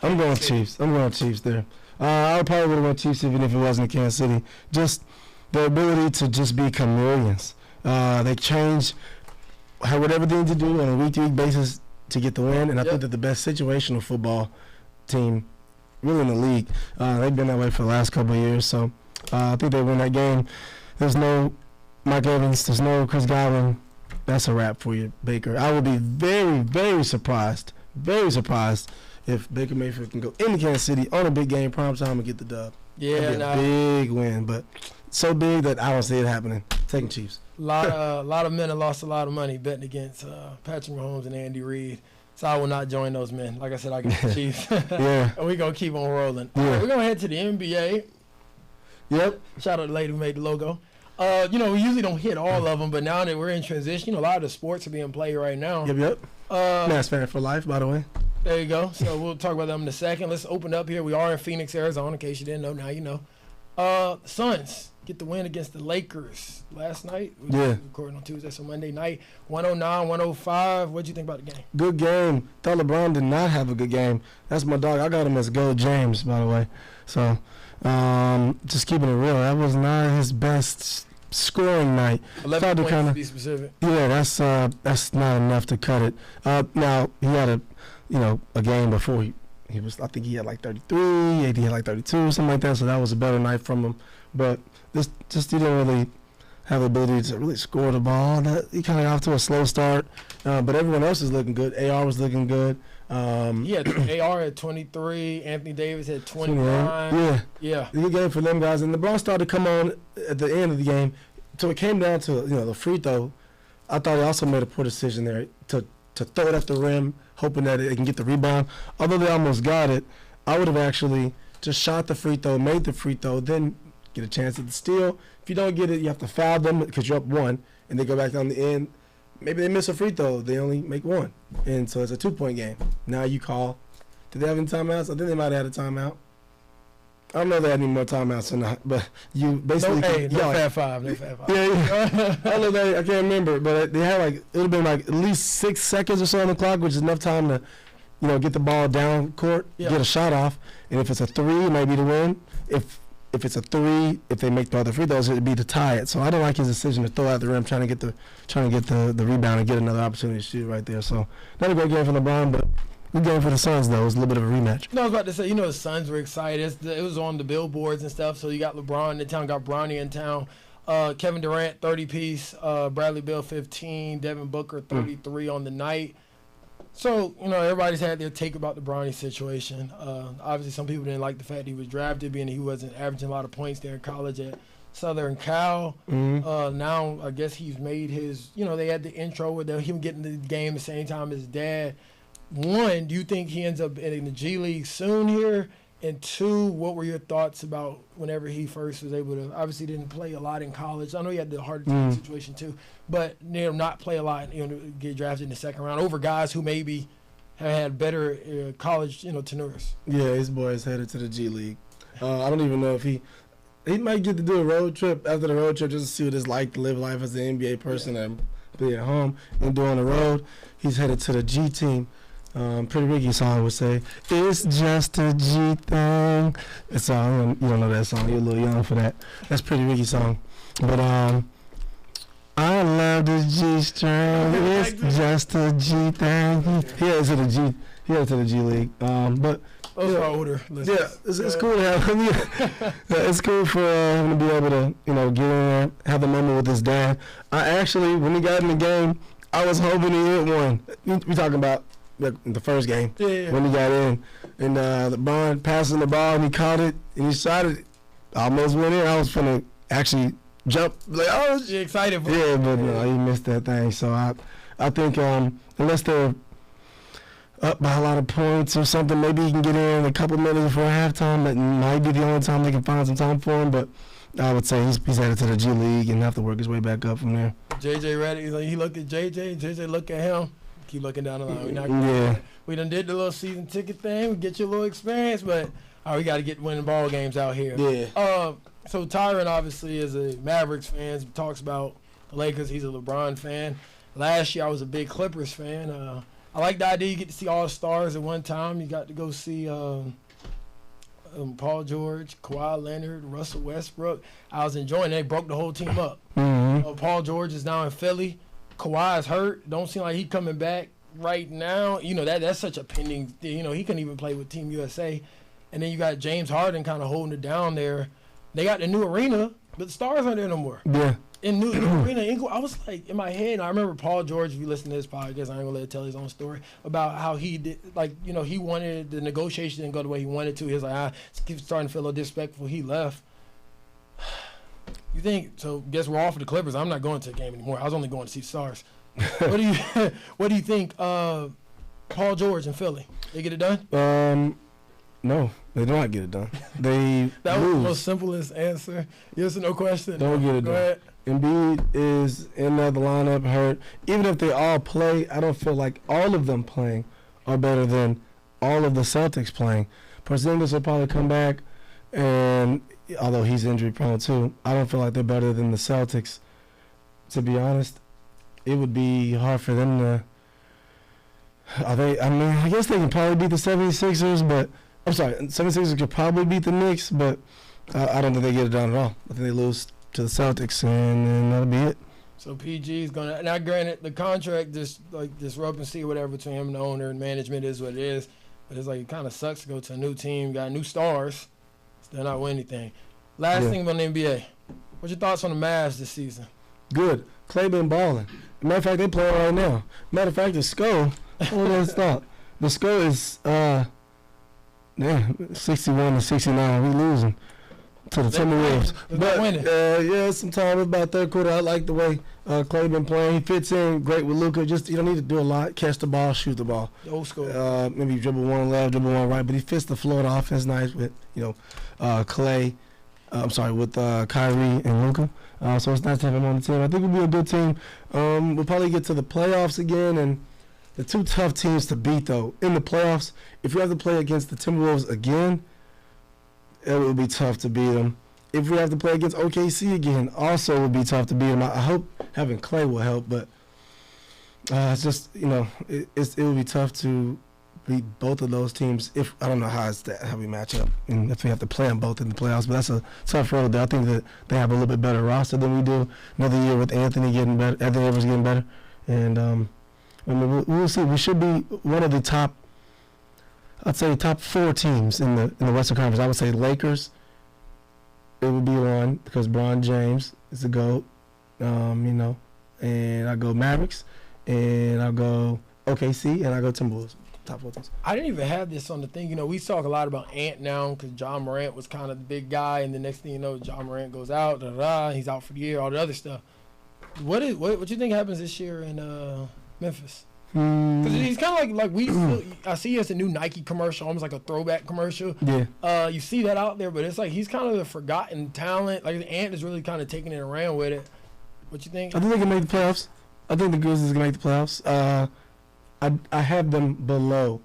I'm going Chiefs. I'm going Chiefs there. I probably would have went Chiefs even if it wasn't in Kansas City. Just the ability to just be chameleons. They change whatever they need to do on a week-to-week basis to get the win, and I think that the best situational football team really in the league, they've been that way for the last couple of years, so I think they win that game. There's no Mike Evans, there's no Chris Godwin. That's a wrap for you, Baker. I would be very, very surprised if Baker Mayfield can go into Kansas City on a big game, prime time, and get the dub. Yeah, that'd be a big win, but so big that I don't see it happening. Taking Chiefs. A lot of men have lost a lot of money betting against Patrick Mahomes and Andy Reid. So I will not join those men. Like I said, I get the Chiefs. Yeah. And we're going to keep on rolling. Yeah. All right, we're going to head to the NBA. Yep. Shout out to the lady who made the logo. We usually don't hit all of them, but now that we're in transition, a lot of the sports are being played right now. Yep. Mass fan for life, by the way. There you go. So we'll talk about them in a second. Let's open up here. We are in Phoenix, Arizona, in case you didn't know. Now you know. The Suns get the win against the Lakers last night. We were recording on Tuesday, so Monday night, 109-105. What'd you think about the game? Good game. Thought LeBron did not have a good game. That's my dog. I got him as Gold James, by the way. So just keeping it real, that was not his best scoring night. 11 points to be specific. Yeah, that's not enough to cut it. Now he had a game before he was, I think he had like 33, AD had like 32, something like that. So that was a better night from him. But this just he didn't really have the ability to really score the ball. He kind of got off to a slow start. But everyone else is looking good. AR was looking good. AR had 23. Anthony Davis had 29. Yeah. Good game for them guys. And LeBron started to come on at the end of the game. So it came down to the free throw. I thought he also made a poor decision there to throw it at the rim, hoping that it can get the rebound. Although they almost got it, I would have actually just shot the free throw, made the free throw, then get a chance at the steal. If you don't get it, you have to foul them because you're up one, and they go back down the end. Maybe they miss a free throw. They only make one. And so it's a 2-point game. Now you call. Did they have any timeouts? I think they might have had a timeout. I don't know if they had any more timeouts or not, but you basically... No Fab Five. Yeah. I can't remember, but they had it would have been at least 6 seconds or so on the clock, which is enough time to, get the ball down court, get a shot off. And if it's a three, it might be the win. If it's a three, if they make the other free throws, it'd be to tie it. So I don't like his decision to throw out the rim, trying to get the rebound and get another opportunity to shoot right there. So not a great game for LeBron, but good game for the Suns though. It was a little bit of a rematch. No, I was about to say, the Suns were excited. It was on the billboards and stuff. So you got LeBron in town, got Bronny in town. Kevin Durant 30-piece, Bradley Beal 15, Devin Booker 33 on the night. So, everybody's had their take about the Bronny situation. Obviously, some people didn't like the fact he was drafted, being that he wasn't averaging a lot of points there in college at Southern Cal. Now, I guess he's made his, they had the intro with him getting the game the same time as his dad. One, do you think he ends up in the G League soon here? And two, what were your thoughts about whenever he first was able to, obviously didn't play a lot in college. I know he had the hard situation too, but not play a lot, get drafted in the second round over guys who maybe have had better college, tenures. Yeah, his boy is headed to the G League. I don't even know if he might get to do a road trip after the road trip just to see what it's like to live life as an NBA person and be at home and do on the road. He's headed to the G team. Pretty Ricky song would say, "It's just a G thing." It's you don't know that song. You're a little young for that. That's Pretty Ricky song. But I love the G string. It's just a G thing. He headed to the G. He headed to the G League. But those are older. Yeah, it's cool to have him. It's cool for him to be able to get in there, have the moment with his dad. I actually, when he got in the game, I was hoping he hit one. We talking about in the first game when he got in, and LeBron passing the ball and he caught it and he shot it, almost went in. I was finna actually jump you're excited for it. But no, he missed that thing. So I think unless they're up by a lot of points or something, maybe he can get in a couple minutes before halftime. That might be the only time they can find some time for him, but I would say he's headed to the G League and have to work his way back up from there. JJ ready? He looked at JJ looked at him. Keep looking down the line. We done did the little season ticket thing. We get you a little experience, but we got to get winning ball games out here. Yeah. So Tyren obviously is a Mavericks fan. Talks about the Lakers. He's a LeBron fan. Last year I was a big Clippers fan. I like the idea you get to see all the stars at one time. You got to go see Paul George, Kawhi Leonard, Russell Westbrook. I was enjoying it. They broke the whole team up. Mm-hmm. Paul George is now in Philly. Kawhi is hurt. Don't seem like he's coming back right now. You know, that's such a pending thing. You know, he couldn't even play with Team USA. And then you got James Harden kind of holding it down there. They got the new arena, but the stars aren't there no more. Yeah. In new arena, I was like, in my head, and I remember Paul George, if you listen to this podcast, I ain't going to let him tell his own story, about how he did, like, you know, he wanted, the negotiation didn't go the way he wanted to. He was like, I keep starting to feel a little disrespectful. He left. You think, so guess we're off of the Clippers. I'm not going to the game anymore. I was only going to see stars. What do you think, Paul George and Philly, they get it done? No, they do not get it done. They That lose. was the most simplest answer. Yes or no question? Don't get it Go done. ahead. Embiid is in the lineup hurt. Even if they all play, I don't feel like all of them playing are better than all of the Celtics playing. Porzingis will probably come back, and although he's injury prone too, I don't feel like they're better than the Celtics. To be honest, it would be hard for them to. I guess they can probably beat the 76ers, but I'm sorry, 76ers could probably beat the Knicks, but I don't think they get it done at all. I think they lose to the Celtics, and then that'll be it. So PG is going to – now, granted, the contract, this rub-and-see whatever between him and the owner and management is what it is. But it's like it kind of sucks to go to a new team, got new stars, still not win anything. Last thing about the NBA. What's your thoughts on the Mavs this season? Good. Clay been balling. Matter of fact, they playing right now. Matter of fact, the score – hold on, stop. The score is 61-69. We losing to the Timberwolves. But winning. Yeah, sometime about third quarter. I like the way Clay been playing. He fits in great with Luka. Just you don't need to do a lot. Catch the ball, shoot the ball. Old school. Maybe dribble one left, dribble one right, but he fits the floor. The offense nice with Clay. With Kyrie and Luka. So it's nice to have him on the team. I think we'll be a good team. We'll probably get to the playoffs again, and the two tough teams to beat, though, in the playoffs, if we have to play against the Timberwolves again, it will be tough to beat them. If we have to play against OKC again, also it will be tough to beat them. I hope having Clay will help, but it's just, it will be tough to beat both of those teams. I don't know how we match up, and if we have to play them both in the playoffs, but that's a tough road. I think that they have a little bit better roster than we do. Another year with Anthony getting better, Anthony Edwards getting better, and we'll see. We should be one of the top 4 teams in the Western Conference. I would say Lakers. It would be one because LeBron James is the GOAT, and I'll go Mavericks, and I'll go OKC, and I'll go Timberwolves. Top 4 teams. I didn't even have this on the thing. We talk a lot about Ant now because John Morant was kind of the big guy, and the next thing you know, John Morant goes out, he's out for the year, all the other stuff. What do you think happens this year in Memphis? Because he's kind of I see he has a new Nike commercial, almost like a throwback commercial. Yeah. You see that out there, but it's like he's kind of the forgotten talent. Like the Ant is really kind of taking it around with it. What you think? I think they can make the playoffs. I think the Grizzlies can make the playoffs. I have them below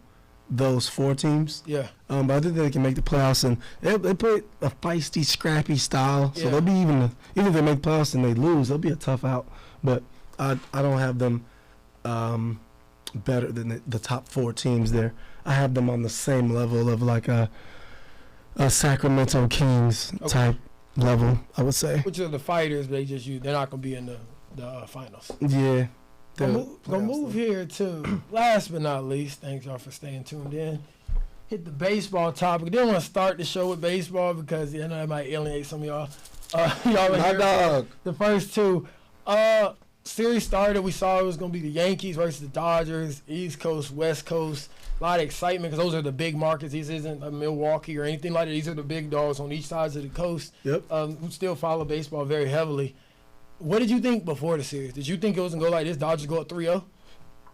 those 4 teams. Yeah. But I think they can make the playoffs, and they play a feisty, scrappy style. So they'll be even if they make the playoffs and they lose, they'll be a tough out. But I don't have them better than the top 4 teams there. I have them on the same level of like a Sacramento Kings type level, I would say. Which are the fighters, but they're not going to be in the finals. Yeah. Gonna move here to, last but not least, thanks y'all for staying tuned in. Hit the baseball topic. Didn't want to start the show with baseball because it might alienate some of y'all. Y'all My dog. The first 2. Series started. We saw it was going to be the Yankees versus the Dodgers, East Coast, West Coast. A lot of excitement because those are the big markets. This isn't a Milwaukee or anything like that. These are the big dogs on each side of the coast. Yep. Who still follow baseball very heavily. What did you think before the series? Did you think it was going to go like this? Dodgers go up 3-0?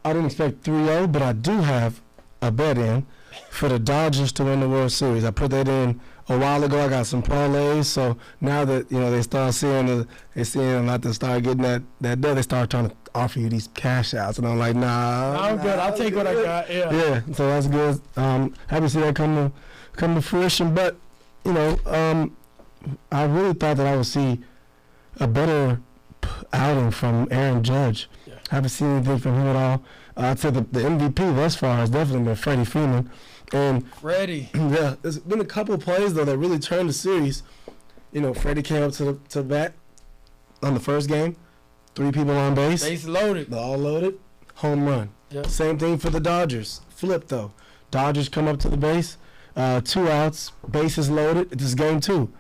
I didn't expect 3-0, but I do have a bet in for the Dodgers to win the World Series. I put that in a while ago. I got some parlays, so now that they start seeing not to start getting that deal, they start trying to offer you these cash outs, and I'm like, nah. I'm good. I'll take what I got. Yeah. So that's good. Happy to see that come to fruition. But I really thought that I would see a better outing from Aaron Judge. Yeah. Haven't seen anything from him at all. I'd say the MVP thus far has definitely been Freddie Freeman. And Freddie. Yeah, there's been a couple of plays though that really turned the series. You know, Freddie came up to bat on the first game, 3 people on base. Base loaded. They're all loaded. Home run. Yep. Same thing for the Dodgers. Flip though. Dodgers come up to the base, 2 outs, bases loaded. It's game 2.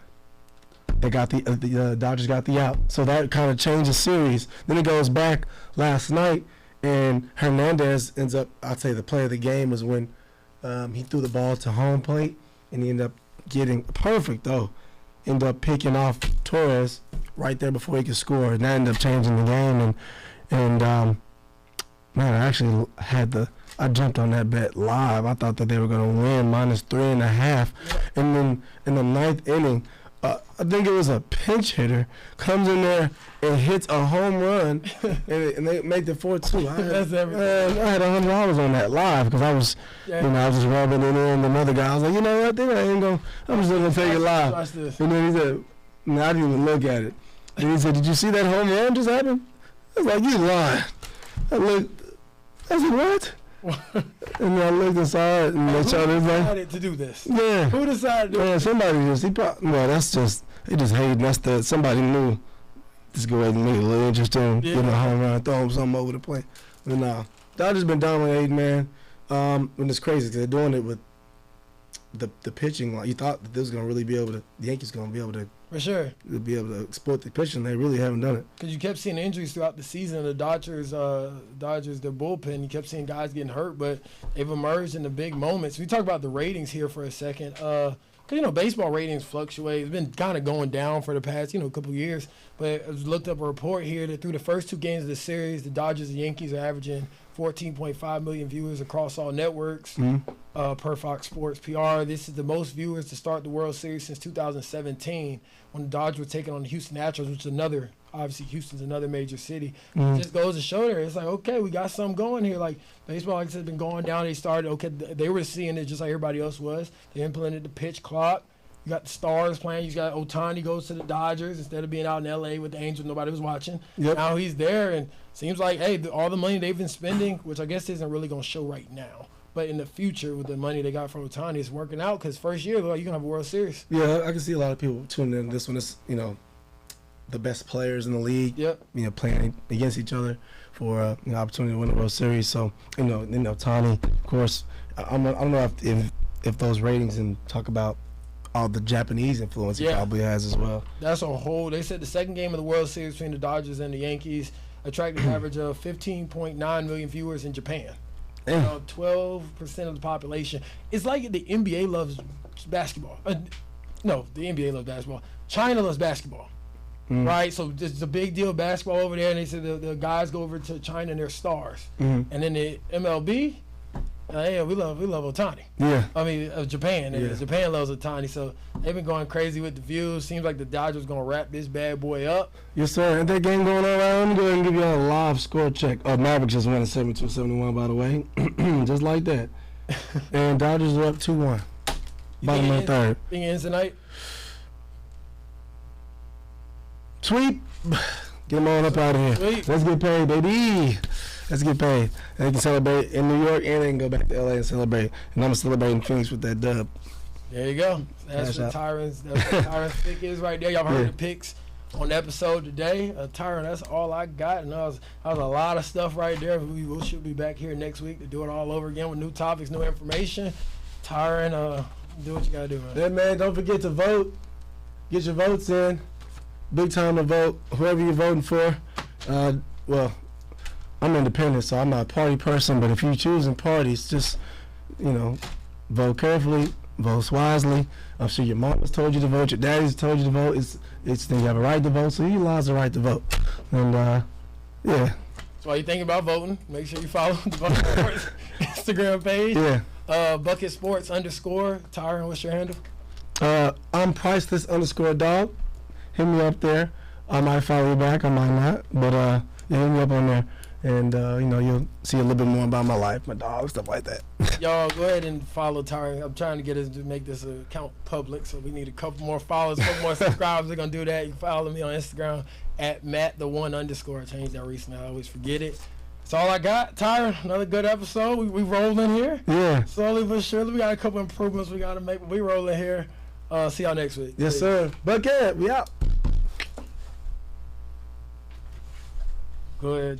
They got the Dodgers got the out, so that kind of changed the series. Then it goes back last night, and Hernandez ends up. I'd say the play of the game was when he threw the ball to home plate, and he ended up getting perfect though. Ended up picking off Torres right there before he could score, and that ended up changing the game. And man, I actually I jumped on that bet live. I thought that they were going to win -3.5, and then in the 9th inning. I think it was a pinch hitter comes in there and hits a home run, and they make the 4-2. That's everything. I had $100 on that live because I was, I was just rubbing it in. The other guy, I was like, you know what? I'm just gonna take it live. Watch this. And then he said, no, I didn't even look at it. And he said, did you see that home run just happen? I was like, you lying. I said, what? And I looked and saw it, and they showed it. Who decided to do this? Yeah. Who decided to do this? Somebody they just hated. Somebody knew this go ahead and make it a little interesting. Yeah. You know, home run, throw him something over the plate. But no, Dodgers been dominating, man. And it's crazy because they're doing it with the pitching. Like you thought that this was gonna really be able to, the Yankees gonna be able to. For sure. Be able to exploit the pitching. They really haven't done it. Because you kept seeing injuries throughout the season. The Dodgers, their bullpen, you kept seeing guys getting hurt, but they've emerged in the big moments. We talk about the ratings here for a second. Because, baseball ratings fluctuate. It's been kind of going down for the past, couple of years. But I looked up a report here that through the first 2 games of the series, the Dodgers and Yankees are averaging 14.5 million viewers across all networks per Fox Sports PR. This is the most viewers to start the World Series since 2017 when the Dodgers were taking on the Houston Astros, which is obviously Houston's another major city. It just goes to show there. It's like, okay, we got something going here. Like baseball, like I said, has been going down. They were seeing it just like everybody else was. They implemented the pitch clock. You got the Stars playing. You got Ohtani goes to the Dodgers instead of being out in L.A. with the Angels. Nobody was watching. Yep. Now he's there, and seems like, hey, all the money they've been spending, which I guess isn't really going to show right now, but in the future with the money they got from Ohtani, it's working out because first year, you're going to have a World Series. Yeah, I can see a lot of people tuning in. This one is, the best players in the league, Yep. Playing against each other for an opportunity to win the World Series. So, Ohtani, of course, I don't know if those ratings and talk about all the Japanese influence he probably has as well. That's a whole. They said the second game of the World Series between the Dodgers and the Yankees attracted an average of 15.9 million viewers in Japan. 12% of the population. It's like the NBA loves basketball. No, the NBA loves basketball. China loves basketball. Right? So it's a big deal basketball over there, and they said the guys go over to China and they're stars. And then the MLB, we love Ohtani. Yeah. I mean, Japan. Yeah. Japan loves Ohtani, so they've been going crazy with the views. Seems like the Dodgers going to wrap this bad boy up. Yes, sir. And that game going on right, let me go ahead and give you a live score check. Mavericks just won at 72-71, by the way. Just like that. And Dodgers are up 2-1. Bottom of the third. Think it ends tonight? Sweep. Get them on up out of here. Sweep. Let's get paid, baby. Let's get paid. They can celebrate in New York, and they can go back to LA and celebrate. And I'm celebrating Phoenix with that dub. There you go. That's what Tyron's pick is right there. Y'all heard the picks on the episode today. Tyron, that's all I got. And that was a lot of stuff right there. We should be back here next week to do it all over again with new topics, new information. Tyron, do what you got to do, man. Yeah, man, don't forget to vote. Get your votes in. Big time to vote. Whoever you're voting for. Well, I'm independent, so I'm not a party person, but if you're choosing parties, just, vote carefully, vote wisely. I'm sure your mom has told you to vote, your daddy's told you to vote. It's you have a right to vote, so you utilize the right to vote. And, yeah. So while you're thinking about voting, make sure you follow the Bucket Sports Instagram page. Yeah. Bucket Sports _ Tyron, what's your handle? I'm priceless_dog. Hit me up there. I might follow you back, I might not, but hit me up on there. And, you'll see a little bit more about my life, my dog, stuff like that. Y'all go ahead and follow Tyron. I'm trying to get us to make this account public, so we need a couple more followers, a couple more subscribers. We're going to do that. You can follow me on Instagram @Matt_. I changed that recently. I always forget it. That's all I got. Tyren, another good episode. We rolling here. Yeah. Slowly but surely. We got a couple improvements we got to make, but we rolling here. See y'all next week. Yes, sir. Bucket, we out. Good.